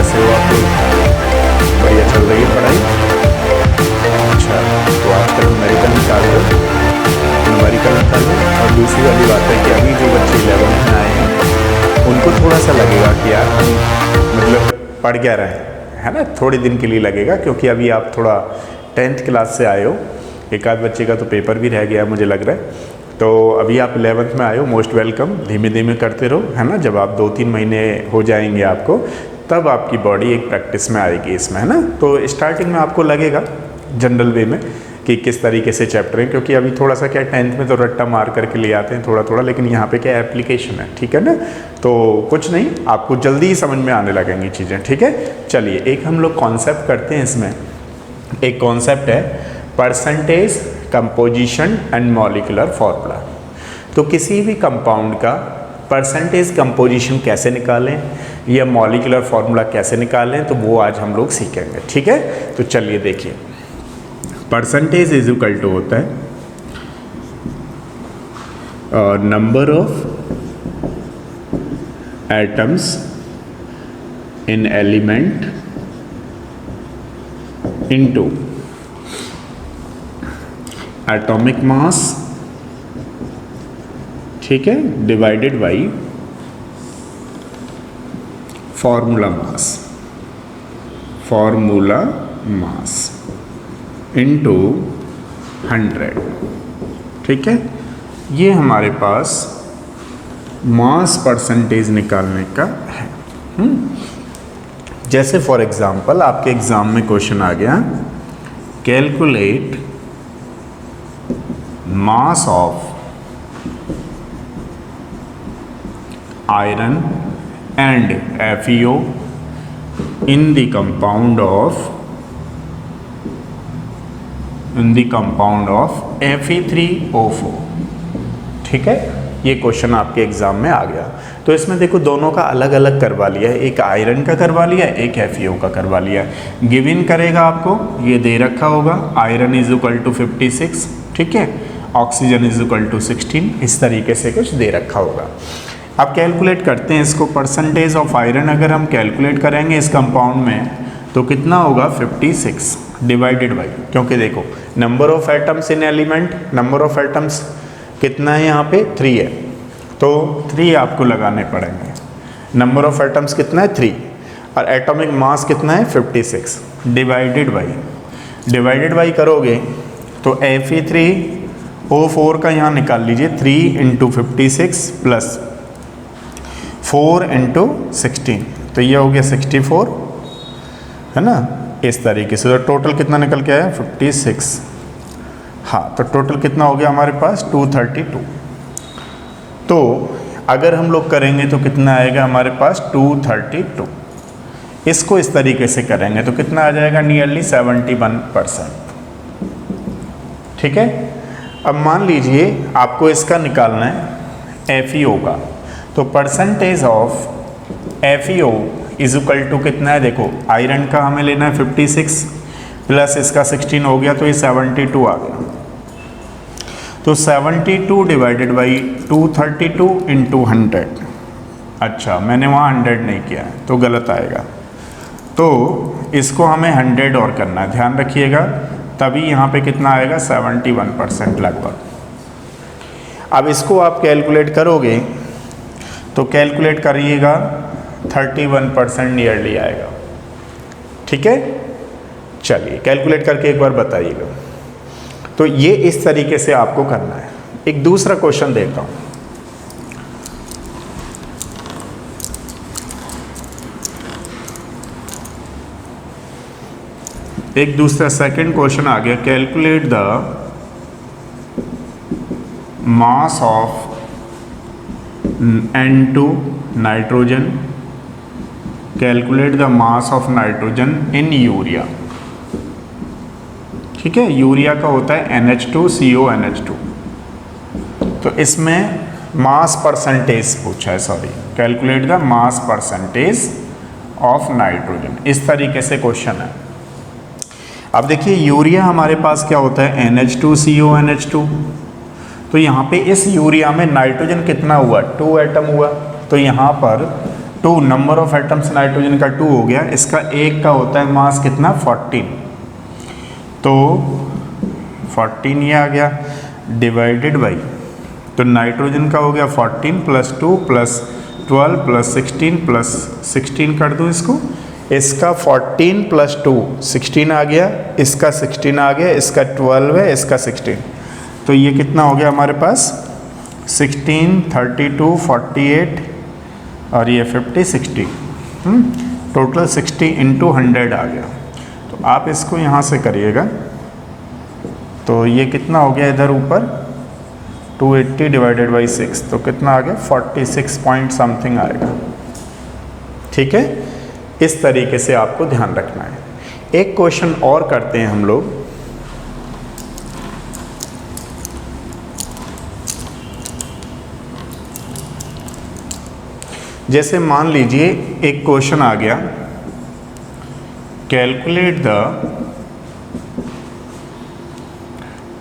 कैसे हो आप लोग? बढ़िया चल रही है पढ़ाई? अच्छा, तो आजकल न्यूमेरिकल निकाल लो, न्यूमेरिकल निकाल लो। और दूसरी वाली बात है कि अभी जो बच्चे 11th में आए हैं उनको थोड़ा सा लगेगा कि यार हम मतलब पढ़ क्या रहे हैं, है ना, थोड़े दिन के लिए लगेगा, क्योंकि अभी आप थोड़ा 10th क्लास से आए हो। एक आध बच्चे का तो पेपर भी रह गया मुझे लग रहा है। तो अभी आप 11th में आए हो, मोस्ट वेलकम। धीमे धीमे करते रहो, है ना। जब आप 2-3 महीने हो जाएंगे आपको, तब आपकी बॉडी एक प्रैक्टिस में आएगी इसमें, है ना। तो स्टार्टिंग में आपको लगेगा जनरल वे में कि किस तरीके से चैप्टर है, क्योंकि अभी थोड़ा सा क्या 10th में तो रट्टा मार करके ले आते हैं थोड़ा थोड़ा, लेकिन यहाँ पे क्या एप्लीकेशन है, ठीक है ना। तो कुछ नहीं, आपको जल्दी ही समझ में आने लगेंगी चीज़ें, ठीक है। चलिए एक हम लोग कॉन्सेप्ट करते हैं इसमें। एक कॉन्सेप्ट है percentage, composition and molecular formula. तो किसी भी कंपाउंड का परसेंटेज कंपोजिशन कैसे निकालें या मॉलिक्यूलर फॉर्मूला कैसे निकालें, तो वो आज हम लोग सीखेंगे, ठीक है। तो चलिए देखिए, परसेंटेज इज इक्वल टू होता है number of atoms in element into atomic mass, ठीक है, divided by formula mass into 100, ठीक है। ये हमारे पास मास परसेंटेज निकालने का है। जैसे फॉर एग्जांपल आपके एग्जाम में क्वेश्चन आ गया, calculate mass of iron and FeO in the compound of Fe3O4, ठीक है। ये क्वेश्चन आपके एग्जाम में आ गया। तो इसमें देखो दोनों का अलग अलग करवा लिया है, एक आयरन का करवा लिया है, एक FeO का करवा लिया है। गिवन करेगा आपको, ये दे रखा होगा, आयरन इज इक्वल टू 56, ठीक है, ऑक्सीजन इज इक्वल टू 16, इस तरीके से कुछ दे रखा होगा। अब कैलकुलेट करते हैं इसको। परसेंटेज ऑफ आयरन अगर हम कैलकुलेट करेंगे इस कंपाउंड में तो कितना होगा 56 डिवाइडेड बाई, क्योंकि देखो number of atoms in element, number of atoms कितना है यहाँ पे 3 है, तो 3 आपको लगाने पड़ेंगे। नंबर ऑफ एटम्स कितना है 3 और एटॉमिक मास कितना है 56, डिवाइडेड बाई करोगे तो Fe3O4 का यहाँ निकाल लीजिए, 3 × 56 प्लस 4 × 16, तो ये हो गया 64, है ना। इस तरीके से तो टोटल कितना निकल के आया 56। हाँ, तो टोटल कितना हो गया हमारे पास 232। तो अगर हम लोग करेंगे तो कितना आएगा हमारे पास 232। इसको इस तरीके से करेंगे तो कितना आ जाएगा नियरली 71%, ठीक है। अब मान लीजिए आपको इसका निकालना है FeO का, तो percentage of FeO is equal to कितना है, देखो आयरन का हमें लेना है 56 प्लस इसका 16 हो गया, तो ये 72 आ गया। तो 72 डिवाइडेड बाई 232 × 100, अच्छा मैंने वहाँ 100 नहीं किया है तो गलत आएगा, तो इसको हमें 100 और करना है, ध्यान रखिएगा, तभी यहाँ पे कितना आएगा 71% लगभग। अब इसको आप कैलकुलेट करोगे तो कैलकुलेट करिएगा 31% नियरली आएगा, ठीक है। चलिए कैलकुलेट करके एक बार बताइएगा। तो ये इस तरीके से आपको करना है। एक दूसरा क्वेश्चन देखता हूं। एक दूसरा सेकंड क्वेश्चन आ गया, calculate the mass of N2 nitrogen, calculate the mass of nitrogen in urea, ठीक है। यूरिया का होता है NH2CONH2, तो इसमें मास परसेंटेज पूछा है, sorry, calculate the mass percentage of nitrogen, इस तरीके से क्वेश्चन है। अब देखिए यूरिया हमारे पास क्या होता है NH2CONH2, तो यहाँ पे इस यूरिया में नाइट्रोजन कितना हुआ 2 एटम हुआ, तो यहाँ पर 2 नंबर ऑफ एटम्स नाइट्रोजन का 2 हो गया, इसका एक का होता है मास कितना 14, तो 14 ये आ गया डिवाइडेड बाई, तो नाइट्रोजन का हो गया 14 प्लस 2 प्लस 12 प्लस 16 प्लस 16 कर दूँ इसको, इसका 14 प्लस 2 16 आ गया, इसका 16 आ गया, इसका 12 है, इसका 16, तो ये कितना हो गया हमारे पास 16 32 48 और ये 50 60, टोटल 60 इंटू 100 आ गया। तो आप इसको यहाँ से करिएगा तो ये कितना हो गया इधर ऊपर 280 डिवाइडेड बाई 6, तो कितना आ गया 46 पॉइंट समथिंग आएगा। ठीक है, इस तरीके से आपको ध्यान रखना है। एक क्वेश्चन और करते हैं हम लोग, जैसे मान लीजिए एक क्वेश्चन आ गया, calculate the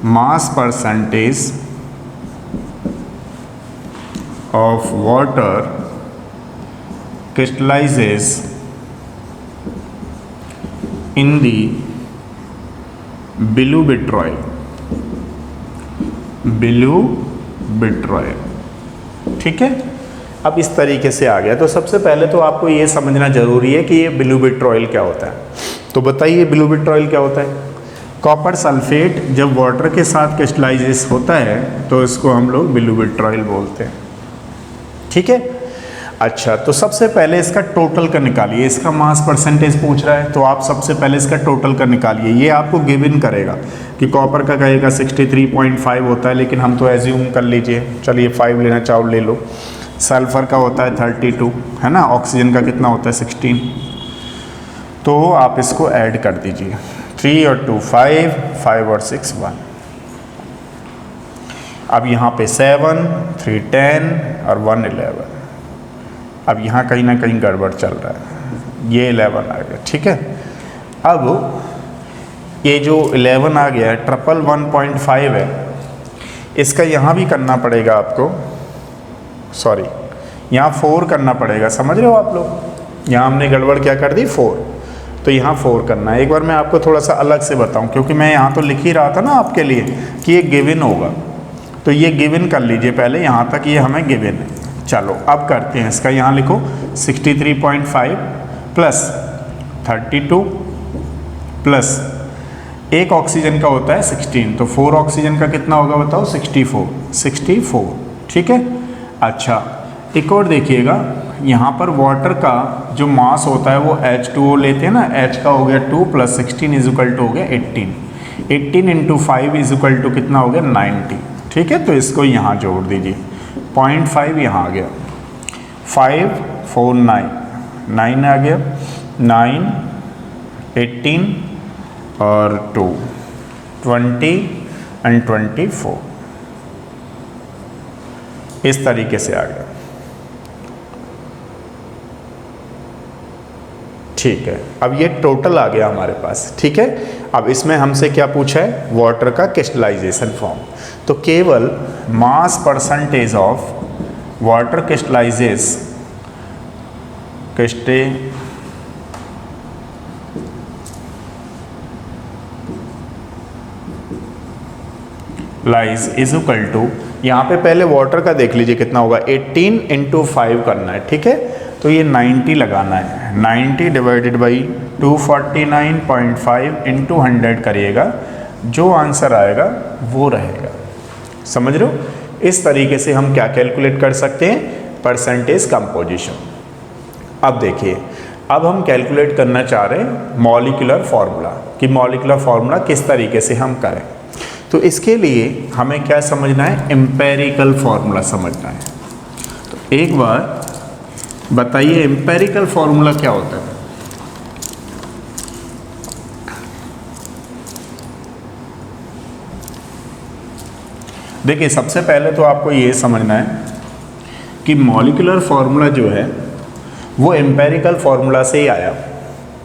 mass percentage of water crystallizes in the Bilubitroil, ठीक है। अब इस तरीके से आ गया, तो सबसे पहले तो आपको ये समझना जरूरी है कि ये बिलूबिट्रॉयल क्या होता है। तो बताइए बिलूबिट्रॉयल क्या होता है। कॉपर सल्फेट जब वाटर के साथ क्रिस्टलाइजेस होता है तो इसको हम लोग बिलूबिट्रॉयल बोलते हैं। ठीक है, अच्छा तो सबसे पहले इसका टोटल का निकालिए, इसका मास परसेंटेज पूछ रहा है तो आप सबसे पहले इसका टोटल का निकालिए। ये आपको गिवन करेगा कि कॉपर का कहेगा 63.5 होता है, लेकिन हम तो एज्यूम कर लीजिए, चलिए 5 लेना चाहो ले लो। सल्फर का होता है 32 है ना, ऑक्सीजन का कितना होता है 16, तो आप इसको ऐड कर दीजिए, 3 और 2 5, 5 और 6 1। अब यहाँ पे 7 3 10 और 1 11। अब यहाँ कहीं ना कहीं गड़बड़ चल रहा है, ये 11 आ गया। ठीक है, अब ये जो 11 आ गया है 111.5 है, इसका यहाँ भी करना पड़ेगा आपको, सॉरी यहाँ 4 करना पड़ेगा, समझ रहे हो आप लोग। यहाँ हमने गड़बड़ क्या कर दी 4, तो यहाँ 4 करना है। एक बार मैं आपको थोड़ा सा अलग से बताऊँ, क्योंकि मैं यहाँ तो लिख ही रहा था ना आपके लिए कि ये गिवन होगा, तो ये गिवन कर लीजिए पहले, यहाँ तक ये हमें गिवन है। चलो अब करते हैं इसका, यहाँ लिखो 63.5 प्लस 32 प्लस एक ऑक्सीजन का होता है 16, तो 4 ऑक्सीजन का कितना होगा बताओ 64। ठीक है, अच्छा एक और देखिएगा, यहाँ पर वाटर का जो मास होता है वो H2O लेते हैं ना, H का हो गया 2 प्लस 16 इज इक्वल टू हो गया 18 इंटू 5 इज इक्वल टू कितना हो गया 90। ठीक है, तो इसको यहाँ जोड़ दीजिए, 0.5 यहाँ आ गया, 5 4 9 आ गया, 9 18 और 2 20 एंड 24, इस तरीके से आ गया। ठीक है, अब ये टोटल आ गया हमारे पास। ठीक है, अब इसमें हमसे क्या पूछा है, वाटर का क्रिस्टलाइजेशन फॉर्म, तो केवल mass percentage of water crystallization is equal to, यहाँ पे पहले वाटर का देख लीजिए कितना होगा, 18 इंटू 5 करना है। ठीक है, तो ये 90 लगाना है, 90 डिवाइडेड बाई 249.5 इंटू 100 करिएगा, जो आंसर आएगा वो रहेगा। समझ रहे हो, इस तरीके से हम क्या कैलकुलेट कर सकते हैं, परसेंटेज कंपोजिशन। अब देखिए, अब हम कैलकुलेट करना चाह रहे हैं मॉलिक्यूलर फार्मूला, कि मॉलिक्यूलर फार्मूला किस तरीके से हम करें। तो इसके लिए हमें क्या समझना है, एम्पेरिकल फार्मूला समझना है। तो एक बार बताइए एम्पेरिकल फार्मूला क्या होता है। देखिए सबसे पहले तो आपको ये समझना है कि मॉलिक्यूलर फार्मूला जो है वो एम्पेरिकल फार्मूला से ही आया।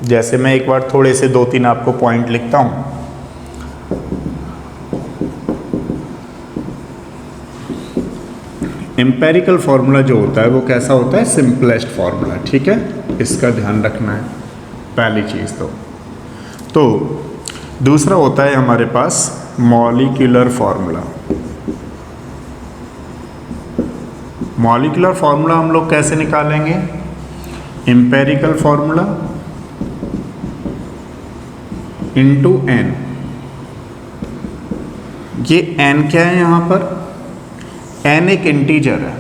जैसे मैं एक बार थोड़े से 2-3 आपको पॉइंट लिखता हूँ। एम्पेरिकल फार्मूला जो होता है वो कैसा होता है, सिंपलेस्ट फार्मूला, ठीक है, इसका ध्यान रखना है पहली चीज़। तो दूसरा होता है हमारे पास मॉलिक्यूलर फार्मूला। मॉलिक्यूलर फार्मूला हम लोग कैसे निकालेंगे, एम्पेरिकल फार्मूला इंटू एन। ये एन क्या है यहाँ पर, एन एक इंटीजर है,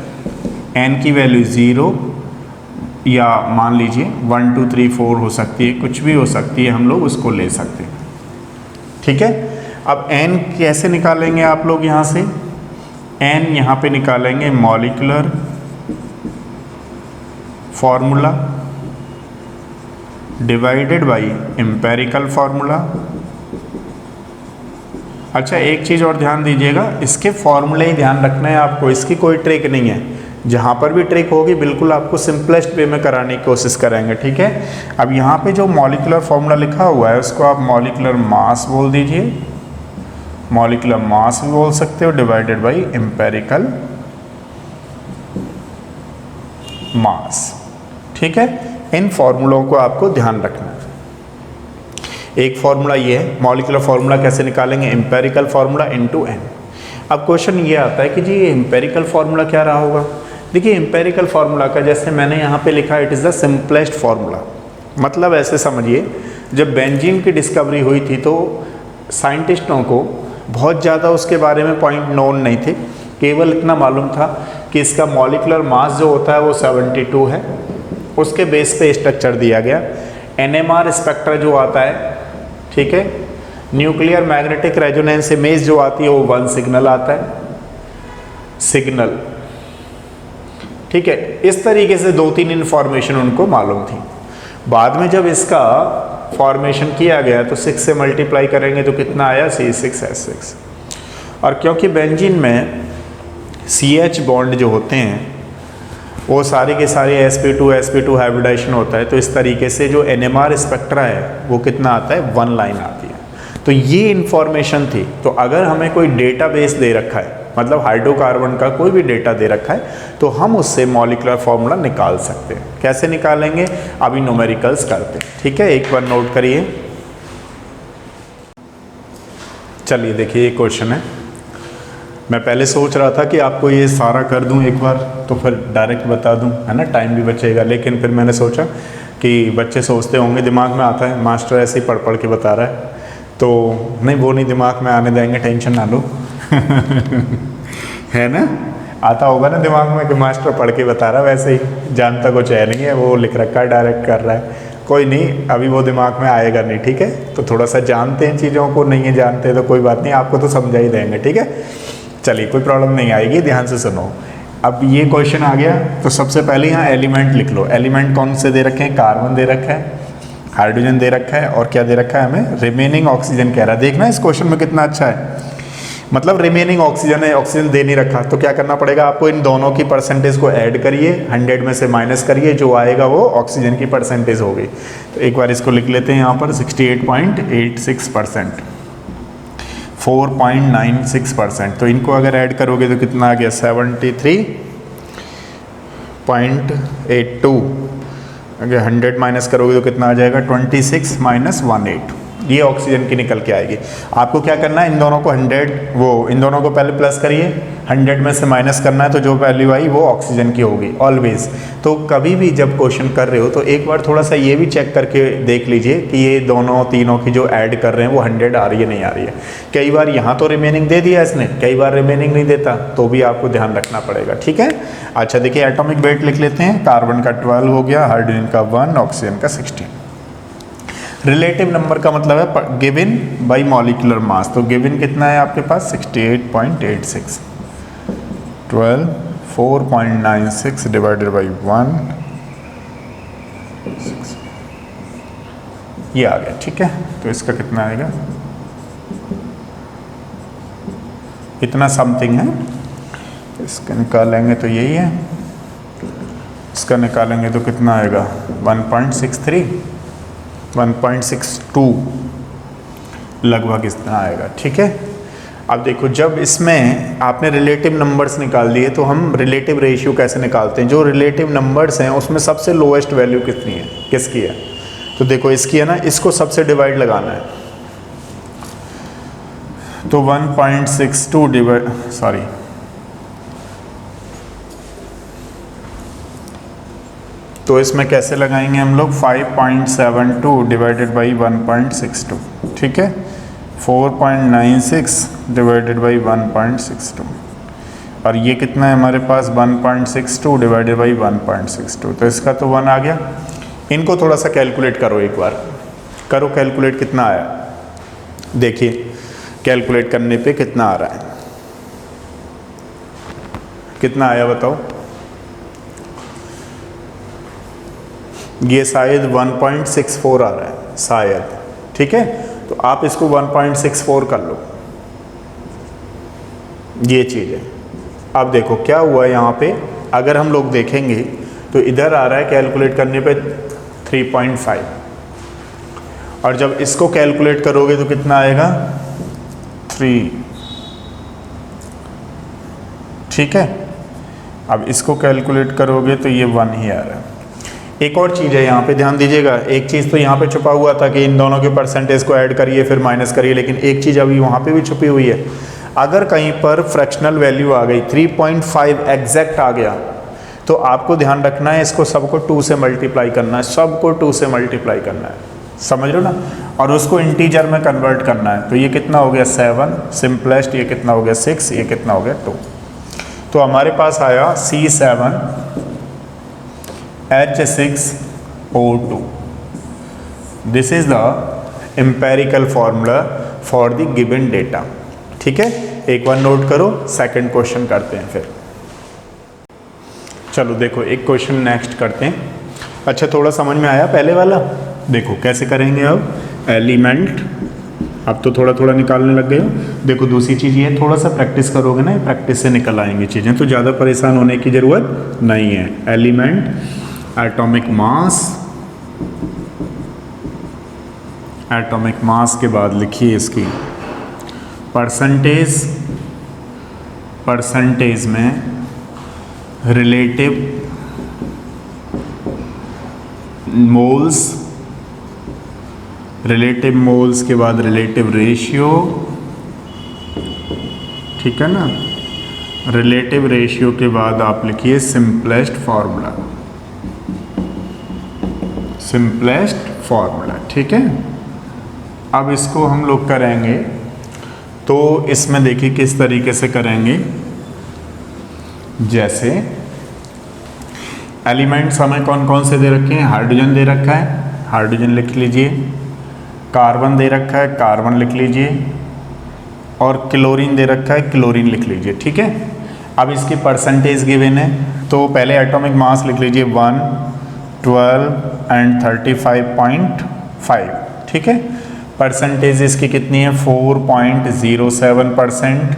एन की वैल्यू 0 या मान लीजिए 1 2 3 4 हो सकती है, कुछ भी हो सकती है, हम लोग उसको ले सकते हैं, ठीक है। अब एन कैसे निकालेंगे आप लोग, यहाँ से एन यहाँ पे निकालेंगे molecular formula divided by empirical formula. अच्छा एक चीज़ और ध्यान दीजिएगा, इसके फॉर्मूले ही ध्यान रखना है आपको, इसकी कोई ट्रिक नहीं है, जहाँ पर भी ट्रिक होगी बिल्कुल आपको सिंपलेस्ट वे में कराने की कोशिश करेंगे, ठीक है। अब यहाँ पे जो मॉलिक्यूलर फार्मूला लिखा हुआ है उसको आप मॉलिक्यूलर मास बोल दीजिए, मॉलिक्यूलर मास भी बोल सकते हो, डिवाइडेड बाई एम्पेरिकल मास, ठीक है। इन फॉर्मूलों को आपको ध्यान रखना है। एक फॉर्मूला ये है, मॉलिक्यूलर फार्मूला कैसे निकालेंगे, एम्पेरिकल फार्मूला इनटू एन। अब क्वेश्चन ये आता है कि जी ये एम्पेरिकल फार्मूला क्या रहा होगा। देखिए एम्पेरिकल फार्मूला का जैसे मैंने यहाँ पे लिखा, it is the simplest formula. मतलब ऐसे समझिए, जब बेंजीन की डिस्कवरी हुई थी तो साइंटिस्टों को बहुत ज़्यादा उसके बारे में पॉइंट नोन नहीं थे, केवल इतना मालूम था कि इसका मॉलिक्यूलर मास जो होता है वो 72 है, उसके बेस पे स्ट्रक्चर दिया गया। NMR स्पेक्ट्रा जो आता है, ठीक है, न्यूक्लियर मैग्नेटिक रेजोनेंस इमेज जो आती है वो 1 सिग्नल आता है, सिग्नल, ठीक है। इस तरीके से 2-3 इन्फॉर्मेशन उनको मालूम थी। बाद में जब इसका फॉर्मेशन किया गया तो 6 से मल्टीप्लाई करेंगे तो कितना आया, C6H6। और क्योंकि बेंजीन में CH बॉन्ड जो होते हैं वो सारी के सारी sp2 हाइब्रिडाइजेशन होता है, तो इस तरीके से जो NMR स्पेक्ट्रा है वो कितना आता है, 1 लाइन आती है। तो ये इन्फॉर्मेशन थी। तो अगर हमें कोई डेटाबेस दे रखा है, मतलब हाइड्रोकार्बन का कोई भी डेटा दे रखा है, तो हम उससे मॉलिक्यूलर फार्मूला निकाल सकते हैं। कैसे निकालेंगे, अभी न्यूमेरिकल्स करते हैं, ठीक है। एक बार नोट करिए, चलिए देखिए ये क्वेश्चन है। मैं पहले सोच रहा था कि आपको ये सारा कर दूं एक बार तो फिर डायरेक्ट बता दूं, है ना, टाइम भी बचेगा। लेकिन फिर मैंने सोचा कि बच्चे सोचते होंगे, दिमाग में आता है मास्टर ऐसे ही पढ़ पढ़ के बता रहा है, तो नहीं, वो नहीं दिमाग में आने देंगे, टेंशन ना लो। है ना, आता होगा ना दिमाग में कि मास्टर पढ़ के बता रहा है, वैसे ही जानता कुछ है नहीं है, वो लिख रखा है, डायरेक्ट कर रहा है। कोई नहीं, अभी वो दिमाग में आएगा नहीं, ठीक है। तो थोड़ा सा जानते हैं चीज़ों को, नहीं है जानते तो कोई बात नहीं, आपको तो समझा ही देंगे, ठीक है। चलिए कोई प्रॉब्लम नहीं आएगी, ध्यान से सुनो। अब ये क्वेश्चन आ गया तो सबसे पहले यहाँ एलिमेंट लिख लो। एलिमेंट कौन से दे रखे हैं, कार्बन दे रखा है, हाइड्रोजन दे रखा है, और क्या दे रखा है हमें, रिमेनिंग ऑक्सीजन कह रहा है। देखना इस क्वेश्चन में कितना अच्छा है, मतलब रिमेनिंग ऑक्सीजन है, ऑक्सीजन दे नहीं रखा, तो क्या करना पड़ेगा आपको, इन दोनों की परसेंटेज को ऐड करिए, 100 में से माइनस करिए, जो आएगा वो ऑक्सीजन की परसेंटेज होगी। तो एक बार इसको लिख लेते हैं यहाँ पर, 68.86%, 4.96%। तो इनको अगर ऐड करोगे तो कितना आ गया, 73.82। अगर 100 माइनस करोगे तो कितना आ जाएगा, 26 माइनस 18। ये ऑक्सीजन की निकल के आएगी। आपको क्या करना है, इन दोनों को 100, इन दोनों को पहले प्लस करिए, 100 में से माइनस करना है, तो जो वैल्यू आई वो ऑक्सीजन की होगी ऑलवेज। तो कभी भी जब क्वेश्चन कर रहे हो तो एक बार थोड़ा सा ये भी चेक करके देख लीजिए कि ये दोनों तीनों की जो ऐड कर रहे हैं वो 100 आ रही है, नहीं आ रही है। कई बार यहाँ तो रिमेनिंग दे दिया इसने, कई बार रिमेनिंग नहीं देता, तो भी आपको ध्यान रखना पड़ेगा, ठीक है। अच्छा देखिए, एटॉमिक वेट लिख लेते हैं। कार्बन का 12 हो गया, हाइड्रोजन का 1, ऑक्सीजन का 16। रिलेटिव नंबर का मतलब है गिवन बाई मॉलिक्यूलर मास। तो गिवन कितना है आपके पास, 68.86, 12, 4.96 डिवाइडेड बाई 1, 6, ये आ गया, ठीक है। तो इसका कितना आएगा, इतना समथिंग है। इसका निकालेंगे तो यही है, इसका निकालेंगे तो कितना आएगा, 1.63, 1.62 लगभग इतना आएगा, ठीक है। अब देखो जब इसमें आपने रिलेटिव नंबर्स निकाल दिए तो हम रिलेटिव रेशियो कैसे निकालते हैं? जो रिलेटिव नंबर्स हैं उसमें सबसे लोएस्ट वैल्यू कितनी है, किसकी है? तो देखो इसकी है ना, इसको सबसे डिवाइड लगाना है। तो 1.62 डिवाइड तो इसमें कैसे लगाएंगे हम लोग? 5.72 डिवाइडेड बाई 1.62, ठीक है। 4.96 डिवाइडेड बाई 1.62 और ये कितना है हमारे पास? 1.62 डिवाइडेड बाई 1.62। तो इसका तो 1 आ गया। इनको थोड़ा सा कैलकुलेट करो, एक बार करो कैलकुलेट, कितना आया देखिए कैलकुलेट करने पे कितना आ रहा है, कितना आया बताओ? ये शायद 1.64 आ रहा है शायद, ठीक है। तो आप इसको 1.64 कर लो, ये चीज़ है। अब देखो क्या हुआ यहाँ पे, अगर हम लोग देखेंगे तो इधर आ रहा है कैलकुलेट करने पे 3.5 और जब इसको कैलकुलेट करोगे तो कितना आएगा? 3, ठीक है। अब इसको कैलकुलेट करोगे तो ये 1 ही आ रहा है। एक और चीज़ है यहाँ पे ध्यान दीजिएगा, एक चीज़ तो यहाँ पे छुपा हुआ था कि इन दोनों के परसेंटेज को ऐड करिए फिर माइनस करिए, लेकिन एक चीज़ अभी वहाँ पे भी छुपी हुई है। अगर कहीं पर फ्रैक्शनल वैल्यू आ गई 3.5 एग्जैक्ट आ गया तो आपको ध्यान रखना है इसको सबको 2 से मल्टीप्लाई करना है, सबको 2 से मल्टीप्लाई करना है, समझ लो ना, और उसको इंटीजर में कन्वर्ट करना है। तो ये कितना हो गया? 7 सिंपलेस्ट, ये कितना हो गया? 6, ये कितना हो गया? 2। तो हमारे पास आया C7H6O2। This is the empirical formula for the given data, ठीक है। एक बार नोट करो, सेकंड क्वेश्चन करते हैं फिर। चलो देखो एक क्वेश्चन नेक्स्ट करते हैं। अच्छा थोड़ा समझ में आया पहले वाला? देखो कैसे करेंगे अब एलिमेंट, अब तो थोड़ा थोड़ा निकालने लग गए हो। देखो दूसरी चीज़ ये, थोड़ा सा प्रैक्टिस करोगे ना, प्रैक्टिस से निकल आएंगी चीज़ें, तो ज़्यादा परेशान होने की ज़रूरत नहीं है। Element, atomic mass, atomic mass के बाद लिखिए इसकी परसेंटेज, परसेंटेज में रिलेटिव मोल्स, रिलेटिव मोल्स के बाद रिलेटिव रेशियो, ठीक है ना। रिलेटिव रेशियो के बाद आप लिखिए सिंपलेस्ट फार्मूला, सिंपलेस्ट फार्मूला, ठीक है। अब इसको हम लोग करेंगे तो इसमें देखिए किस तरीके से करेंगे। जैसे एलिमेंट्स हमें कौन कौन से दे रखे हैं? हाइड्रोजन दे रखा है, हाइड्रोजन लिख लीजिए। कार्बन दे रखा है, कार्बन लिख लीजिए। और क्लोरीन दे रखा है, क्लोरीन लिख लीजिए, ठीक है। अब इसकी परसेंटेज गिवन है तो पहले एटॉमिक मास लिख लीजिए 1, 12 एंड 35.5, ठीक है। परसेंटेज इसकी कितनी है? 4.07%,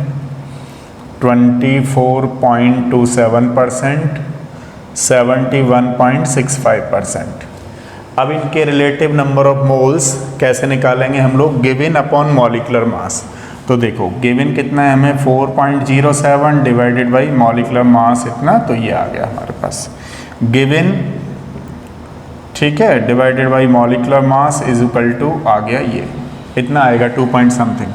24.27%, 71.65%। अब इनके रिलेटिव नंबर ऑफ मोल्स कैसे निकालेंगे हम लोग? Given upon molecular mass. तो देखो गिवन कितना है हमें? 4.07 डिवाइडेड बाई मॉलिक्यूलर मास इतना, तो ये आ गया हमारे पास गिवन, ठीक है, divided by molecular mass is equal to आ गया ये इतना आएगा 2 पॉइंट समथिंग।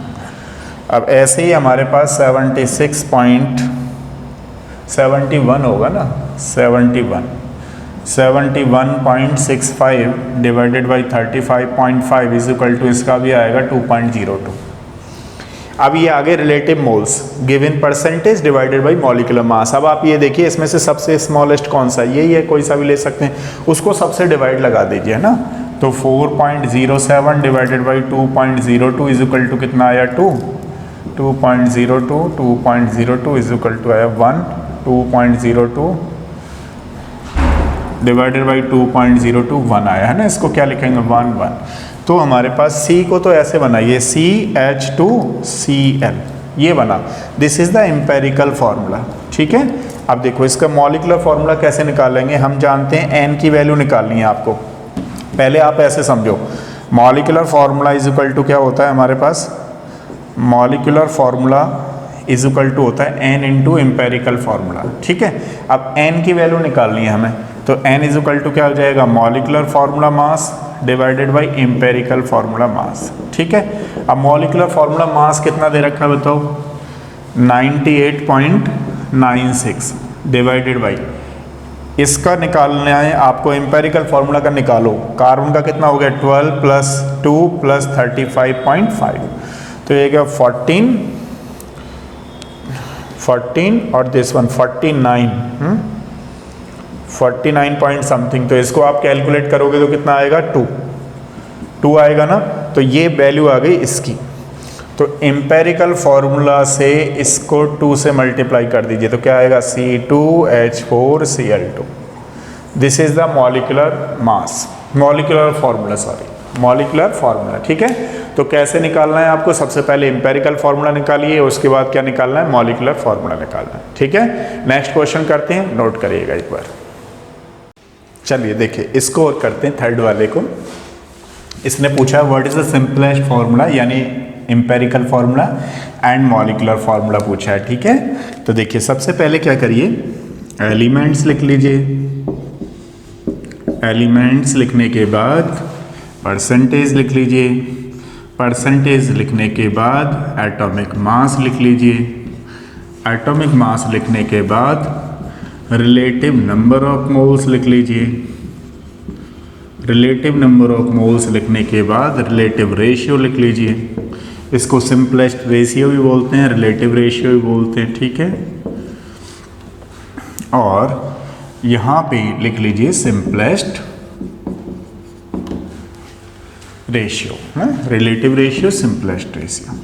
अब ऐसे ही हमारे पास 76.71 होगा ना, 71.65 divided by 35.5 is equal to इसका भी आएगा 2.02। अब ये आगे relative moles given percentage divided by molecular mass. अब आप ये देखिए इसमें से सबसे स्मॉलेस्ट कौन सा? यही है, कोई सा भी ले सकते हैं, उसको सबसे डिवाइड लगा दीजिए ना। तो 4.07 divided by 2.02 is equal to कितना आया? 2। 2.02 इज इक्वल टू आया 1। 2.02 डिवाइडेड बाई 2.02 1 आया है ना। इसको क्या लिखेंगे? 1 1। तो हमारे पास C को तो ऐसे बनाइए CH2Cl, ये बना। This is the empirical formula, ठीक है। अब देखो इसका मॉलिक्यूलर फार्मूला कैसे निकालेंगे? हम जानते हैं n की वैल्यू निकालनी है आपको। पहले आप ऐसे समझो, molecular formula is equal to क्या होता है हमारे पास? Molecular formula is equal to होता है n इंटू एम्पेरिकल फार्मूला, ठीक है। अब n की वैल्यू निकालनी है हमें, तो n इज इक्वल टू क्या हो जाएगा, molecular formula mass divided by empirical formula mass, ठीक है। अब मॉलिक्यूलर फार्मूला मास कितना दे रखा है बताओ, 98.96 डिवाइडेड बाई, इसका निकालना है आपको, एम्पेरिकल फार्मूला का निकालो, कार्बन का कितना हो गया 12 + 2 + 35.5, तो ये क्या 14 और दिस वन 49 पॉइंट समथिंग, तो इसको आप कैलकुलेट करोगे तो कितना आएगा 2 आएगा ना, तो ये वैल्यू आ गई इसकी। तो एम्पेरिकल फार्मूला से इसको 2 से मल्टीप्लाई कर दीजिए तो क्या आएगा C2H4Cl2, this is the molecular mass, molecular formula, ठीक है। तो कैसे निकालना है आपको, सबसे पहले एम्पेरिकल फार्मूला निकालिए, उसके बाद क्या निकालना है, मॉलिक्यूलर फार्मूला निकालना है, ठीक है। नेक्स्ट क्वेश्चन करते हैं, नोट करिएगा एक बार। चलिए देखिए इसको और करते हैं, थर्ड वाले को। इसने पूछा what is the simplest formula, यानी empirical formula and molecular formula पूछा है, ठीक है। तो देखिए सबसे पहले क्या करिए, एलिमेंट्स लिख लीजिए, एलिमेंट्स लिखने के बाद परसेंटेज लिख लीजिए, परसेंटेज लिखने के बाद एटॉमिक मास लिख लीजिए, एटॉमिक मास लिखने के बाद रिलेटिव नंबर ऑफ मोल्स लिख लीजिए, रिलेटिव नंबर ऑफ मोल्स लिखने के बाद रिलेटिव रेशियो लिख लीजिए, इसको सिंपलेस्ट रेशियो भी बोलते हैं, रिलेटिव रेशियो भी बोलते हैं, ठीक है। और यहाँ पे लिख लीजिए simplest ratio, relative ratio, simplest ratio.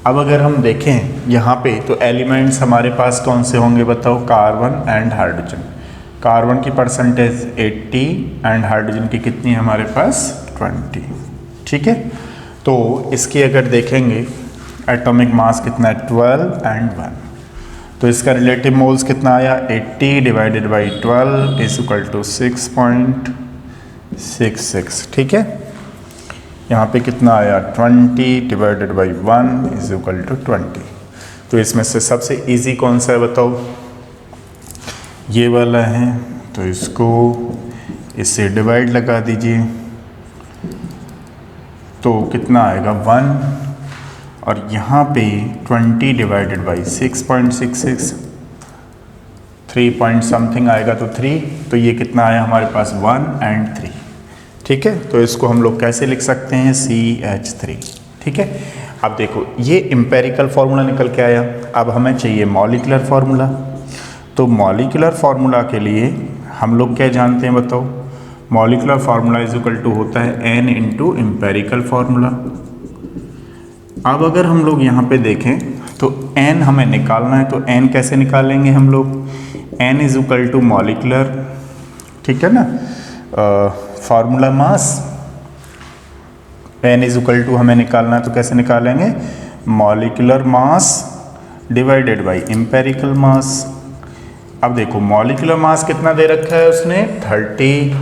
अब अगर हम देखें यहाँ पे तो एलिमेंट्स हमारे पास कौन से होंगे बताओ, कार्बन एंड हाइड्रोजन। कार्बन की परसेंटेज 80 एंड हाइड्रोजन की कितनी है हमारे पास 20, ठीक है। तो इसकी अगर देखेंगे एटॉमिक मास कितना है 12 एंड 1, तो इसका रिलेटिव मोल्स कितना आया 80 divided by 12 is equal to 6.66, ठीक है। यहाँ पे कितना आया 20 divided by 1 is equal to 20। तो इसमें से सबसे इजी कौन सा है बताओ, ये वाला है, तो इसको इससे डिवाइड लगा दीजिए तो कितना आएगा 1, और यहाँ पे 20 डिवाइडेड बाई 6.66 3 पॉइंट समथिंग आएगा तो 3, तो ये कितना आया हमारे पास 1 एंड 3, ठीक है। तो इसको हम लोग कैसे लिख सकते हैं CH3, ठीक है। अब देखो ये एम्पेरिकल फार्मूला निकल के आया, अब हमें चाहिए मॉलिक्यूलर फार्मूला। तो मॉलिक्यूलर फार्मूला के लिए हम लोग क्या जानते हैं बताओ, molecular formula is equal to होता है n इंटू एम्पेरिकल फार्मूला। अब अगर हम लोग यहाँ पे देखें तो n हमें निकालना है, तो n कैसे निकालेंगे हम लोग, n is equal to molecular, ठीक है ना, formula mass, n is equal to हमें निकालना है तो कैसे निकालेंगे, molecular mass divided by empirical mass. अब देखो मॉलिक्यूलर मास कितना दे रखा है उसने 30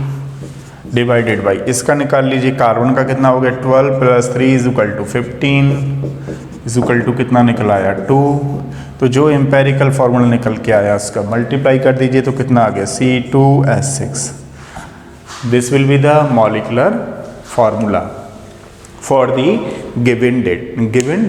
डिवाइडेड बाई, इसका निकाल लीजिए, कार्बन का कितना हो गया 12 + 3 is equal to 15 is equal to कितना निकल आया 2। तो जो एम्पेरिकल फार्मूला निकल के आया उसका मल्टीप्लाई कर दीजिए तो कितना आ गया C2H6। This will be the molecular formula for the given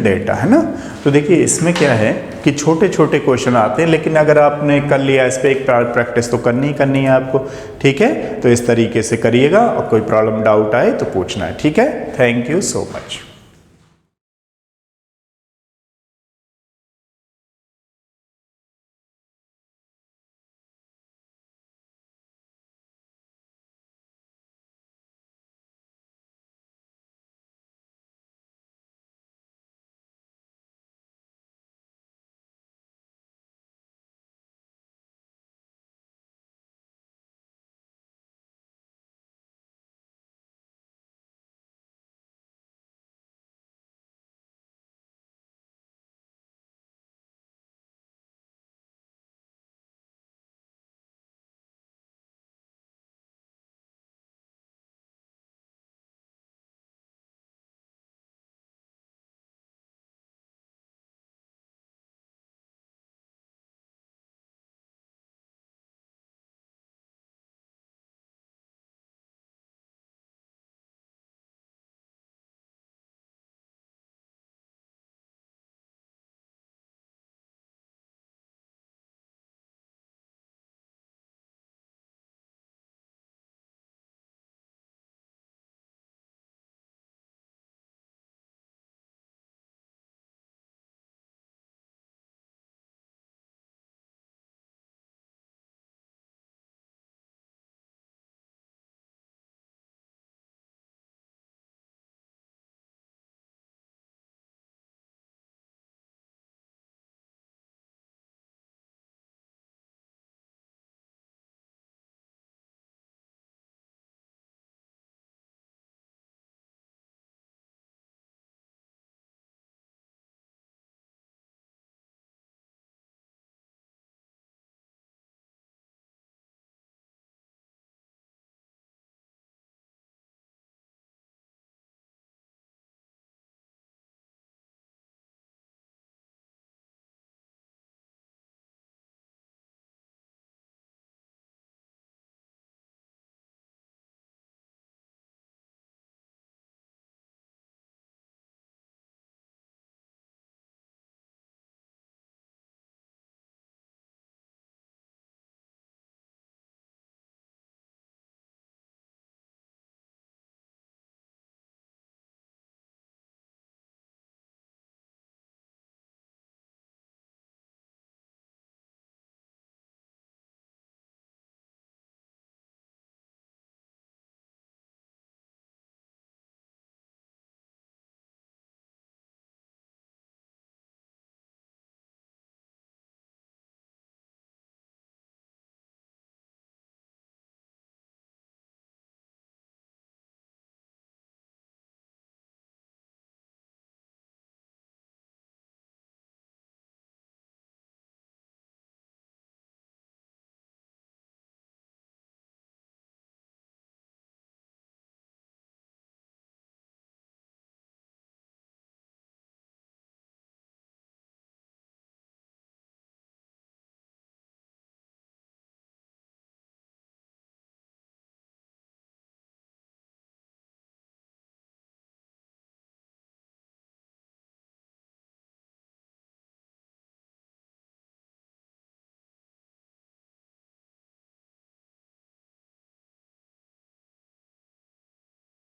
data, है ना। तो देखिए इसमें क्या है कि छोटे छोटे क्वेश्चन आते हैं, लेकिन अगर आपने कर लिया इस पर एक प्रैक्टिस तो करनी है आपको, ठीक है। तो इस तरीके से करिएगा, और कोई प्रॉब्लम डाउट आए तो पूछना है, ठीक है। Thank you so much.